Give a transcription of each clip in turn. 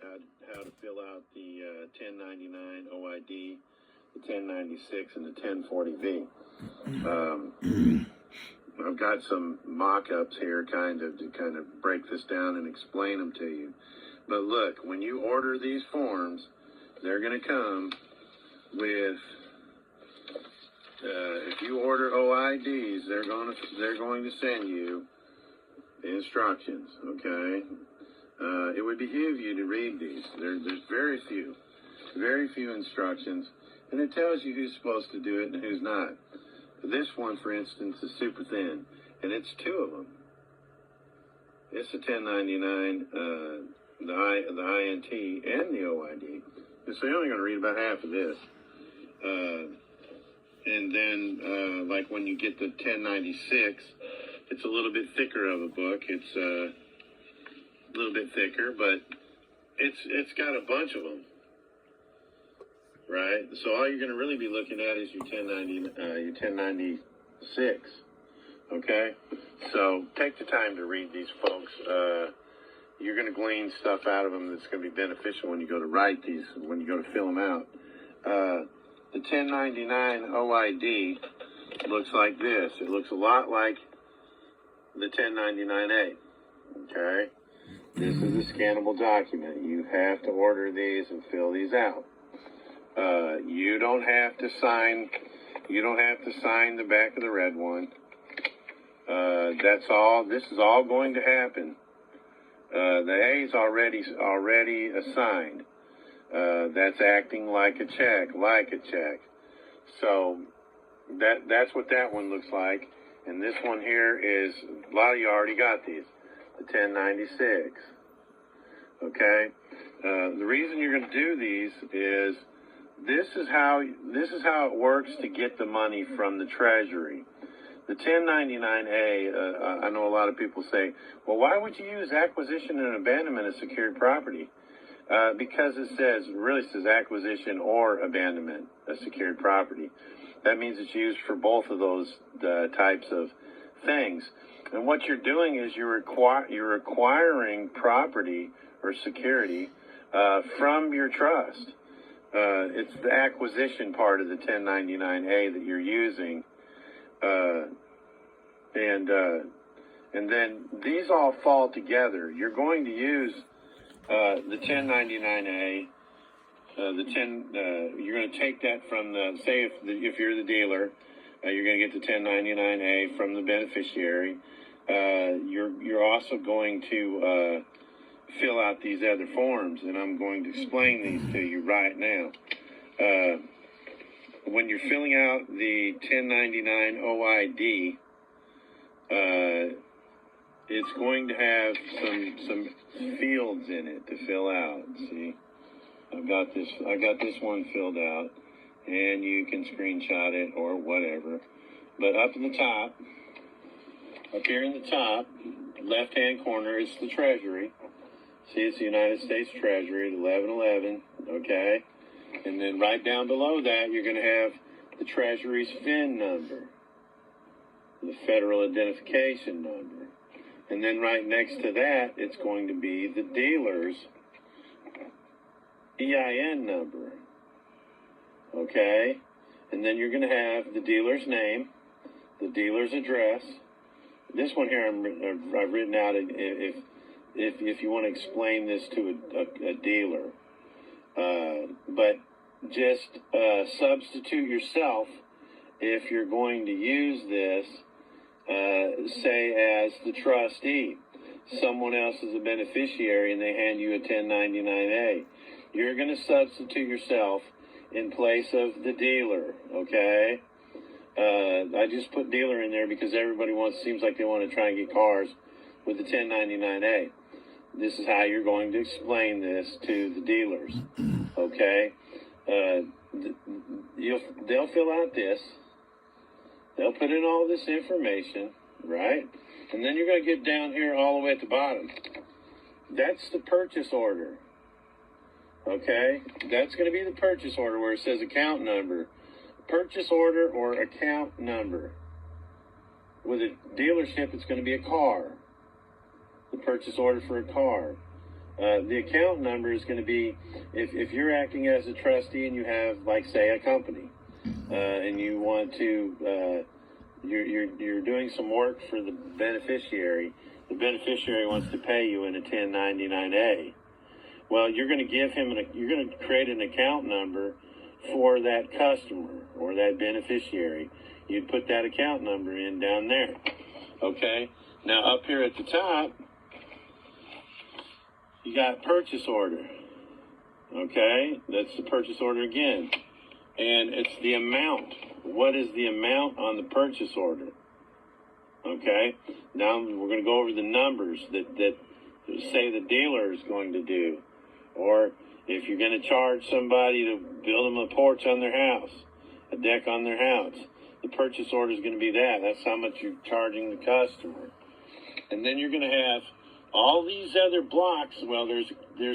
how to fill out the 1099 OID, the 1096, and the 1040V. I've got some mock-ups here to break this down and explain them to you. But look, when you order these forms, they're going to come with, if you order OIDs, they're going to send you instructions, okay? It would behoove you to read these. There's very few instructions, and it tells you who's supposed to do it and who's not. This one, for instance, is super thin, and it's two of them. It's the 1099, the INT, and the OID. And so you're only going to read about half of this. And then, like when you get the 1096, it's a little bit thicker of a book. It's a little bit thicker, but it's got a bunch of them. Right, so all you're going to really be looking at is your 1096. Okay, so take the time to read these, folks. You're going to glean stuff out of them that's going to be beneficial when you go to write these, when you go to fill them out. The 1099 OID looks like this. It looks a lot like the 1099A. Okay, this is a scannable document. You have to order these and fill these out. You don't have to sign the back of the red one. That's all. This is all going to happen. The A is already assigned. That's acting like a check. So that's what that one looks like. And this one here is, a lot of you already got these, the 1096. Okay. The reason you're going to do these is, this is how it works to get the money from the Treasury. The 1099A, I know a lot of people say, well, why would you use acquisition and abandonment as secured property? Because it really says acquisition or abandonment as secured property. That means it's used for both of those types of things. And what you're doing is you're acquiring property or security from your trust. It's the acquisition part of the 1099A that you're using. And then these all fall together. You're going to use the 1099A. You're going to take that from the, say if you're the dealer, you're going to get the 1099A from the beneficiary. You're also going to fill out these other forms, and I'm going to explain these to you right now. When you're filling out the 1099 OID, it's going to have some fields in it to fill out. See, I got this one filled out, and you can screenshot it or whatever. But up in the top, up here in the top, left-hand corner is the Treasury. See, it's the United States Treasury, 1111, okay? And then right down below that, you're going to have the Treasury's VIN number, the Federal Identification Number. And then right next to that, it's going to be the dealer's EIN number, okay? And then you're going to have the dealer's name, the dealer's address. This one here I've written out if you want to explain this to a dealer. But just substitute yourself if you're going to use this, say as the trustee. Someone else is a beneficiary and they hand you a 1099A. You're going to substitute yourself in place of the dealer, okay? I just put dealer in there because everybody seems like they want to try and get cars with the 1099A. This is how you're going to explain this to the dealers, okay? They'll fill out this. They'll put in all this information, right? And then you're going to get down here all the way at the bottom. That's the purchase order, okay? That's going to be the purchase order where it says account number. Purchase order or account number. With a dealership, it's going to be a car. The purchase order for a car. The account number is going to be, if you're acting as a trustee and you have, like, say, a company, and you want to, you're doing some work for the beneficiary wants to pay you in a 1099-A. Well, you're going to give him, you're going to create an account number for that customer or that beneficiary. You'd put that account number in down there. Okay? Now, up here at the top, you got purchase order. Okay? That's the purchase order again. And it's the amount. What is the amount on the purchase order? Okay? Now we're going to go over the numbers that say the dealer is going to do. Or if you're going to charge somebody to build them a porch on their house, a deck on their house, the purchase order is going to be that. That's how much you're charging the customer. And then you're going to have all these other blocks. Well, there's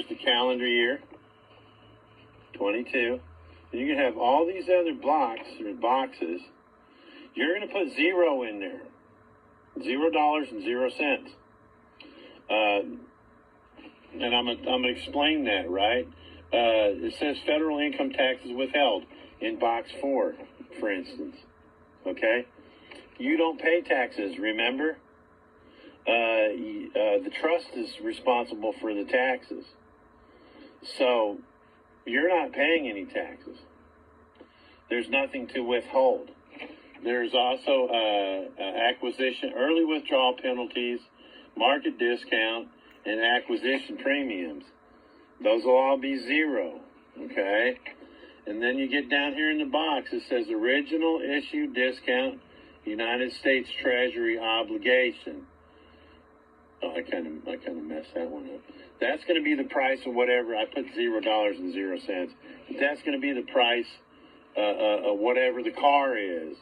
the calendar year, 22. And you're going to have all these other blocks or boxes. You're going to put 0 in there. $0.00. And I'm gonna explain that, right? It says federal income taxes withheld in box 4, for instance. Okay? You don't pay taxes, remember? The trust is responsible for the taxes. So, you're not paying any taxes. There's nothing to withhold. There's also acquisition, early withdrawal penalties, market discount, and acquisition premiums. Those will all be 0, okay? And then you get down here in the box, it says original issue discount, United States Treasury obligation. Oh, I kind of messed that one up. That's going to be the price of whatever. I put $0.00. But that's going to be the price of whatever the car is,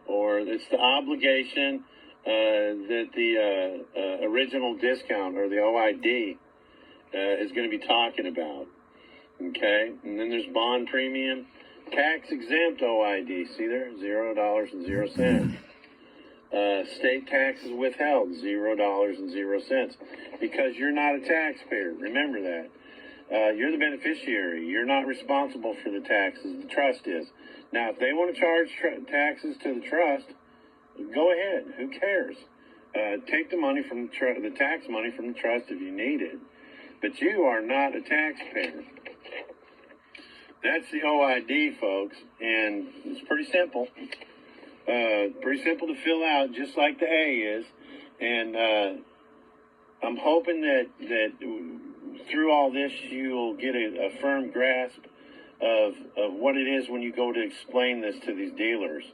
or it's the obligation that the original discount or the OID is going to be talking about. Okay, and then there's bond premium, tax exempt OID. See there, $0.00. State taxes withheld, $0.00, because you're not a taxpayer. Remember that. You're the beneficiary. You're not responsible for the taxes. The trust is. Now, if they want to charge taxes to the trust, go ahead. Who cares? Take the money from the tax money from the trust if you need it. But you are not a taxpayer. That's the OID, folks, and it's pretty simple. Pretty simple to fill out, just like the A is. And I'm hoping that through all this, you'll get a firm grasp of what it is when you go to explain this to these dealers.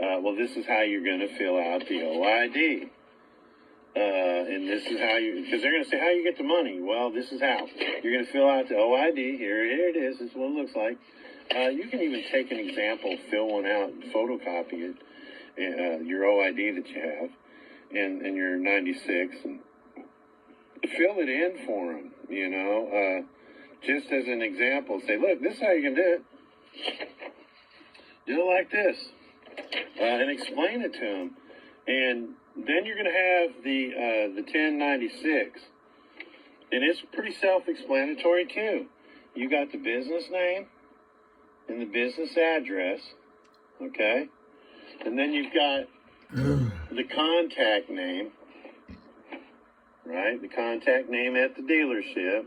Well, this is how you're going to fill out the OID. And this is how because they're going to say, how you get the money? Well, this is how. You're going to fill out the OID. Here it is. This is what it looks like. You can even take an example, fill one out, and photocopy it, your OID that you have, and your 96, and fill it in for them, just as an example. Say, look, this is how you can do it. Do it like this. And explain it to them. And then you're going to have the 1096. And it's pretty self-explanatory, too. You got the business name and the business address, okay? And then you've got the contact name, right? The contact name at the dealership.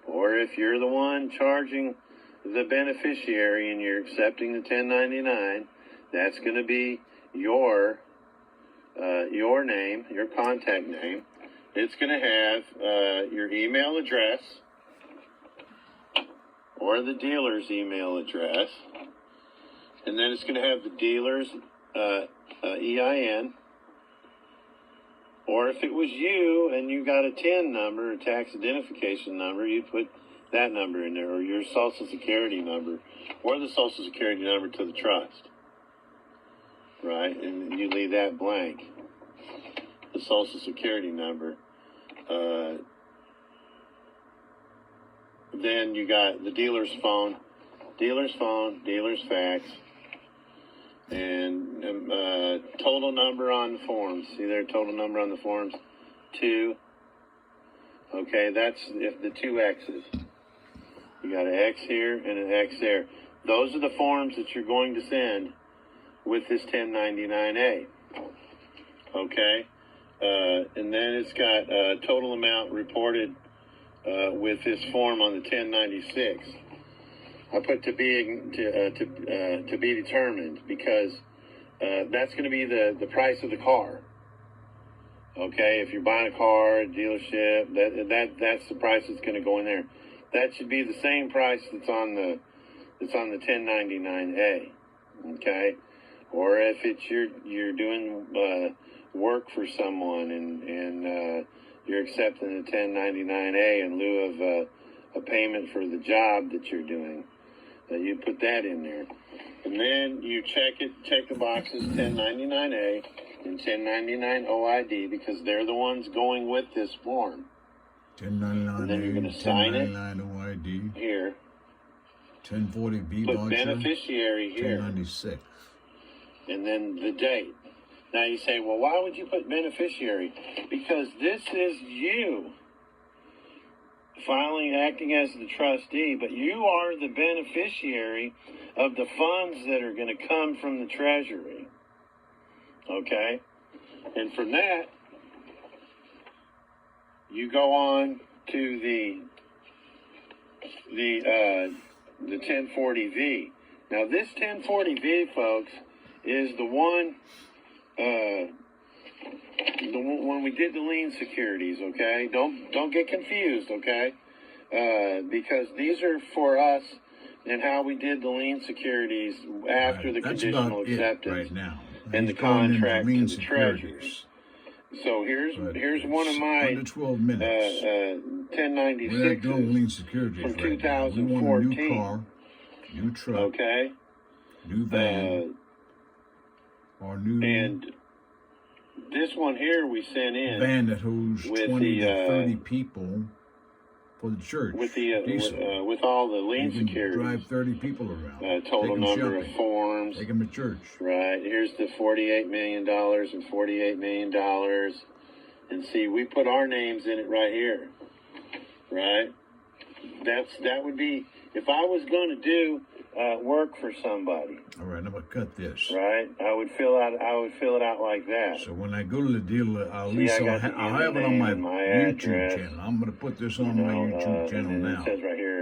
Or if you're the one charging the beneficiary and you're accepting the 1099, that's going to be your name, your contact name. It's going to have your email address or the dealer's email address. And then it's going to have the dealer's EIN. Or if it was you and you got a TIN number, a tax identification number, you put that number in there, or your Social Security number, or the Social Security number to the trust. Right? And you leave that blank. The Social Security number. Then you got the dealer's phone, dealer's fax, and total number on the forms. See there, total number on the forms, 2. Okay, that's if the two X's. You got an X here and an X there. Those are the forms that you're going to send with this 1099-A. Okay? And then it's got total amount reported with this form on the 1096. I put to be determined because that's going to be the price of the car. Okay, if you're buying a car, a dealership, that's the price that's going to go in there. That should be the same price that's on the 1099-A. Okay, or if it's you're doing work for someone and you're accepting the 1099-A in lieu of a payment for the job that you're doing, you put that in there, and then you check the boxes 1099-A and 1099 OID because they're the ones going with this form. 1099 and then you're going to sign it OID here. 1040B put voucher. Beneficiary here. 1096. And then the date. Now you say, well, why would you put beneficiary? Because this is you filing, acting as the trustee, but you are the beneficiary of the funds that are going to come from the Treasury. Okay? And from that, you go on to the 1040V. Now this 1040V, folks, is the one when we did the lien securities. Okay, don't get confused. Okay, because these are for us and how we did the lien securities after the conditional acceptance right now. and the contract to the Treasury. So here's one of my under 12 minutes. 1096 We're not doing lien securities from right 2014. now. We want a new car, new truck, okay, new van, or new and this one here we sent in van that holds 20 to 30 people for the church. With with all the lien you can securities. drive 30 people around. Total number shopping. of forms. Take them to church. Right. Here's the $48 million and $48 million. And see, we put our names in it right here. Right? That would be, if I was going to do work for somebody. All right, I'm going to cut this. Right? I would fill it out like that. So when I go to the dealer, I'll have it on my YouTube channel. I'm going to put this on my YouTube channel now. It says right here.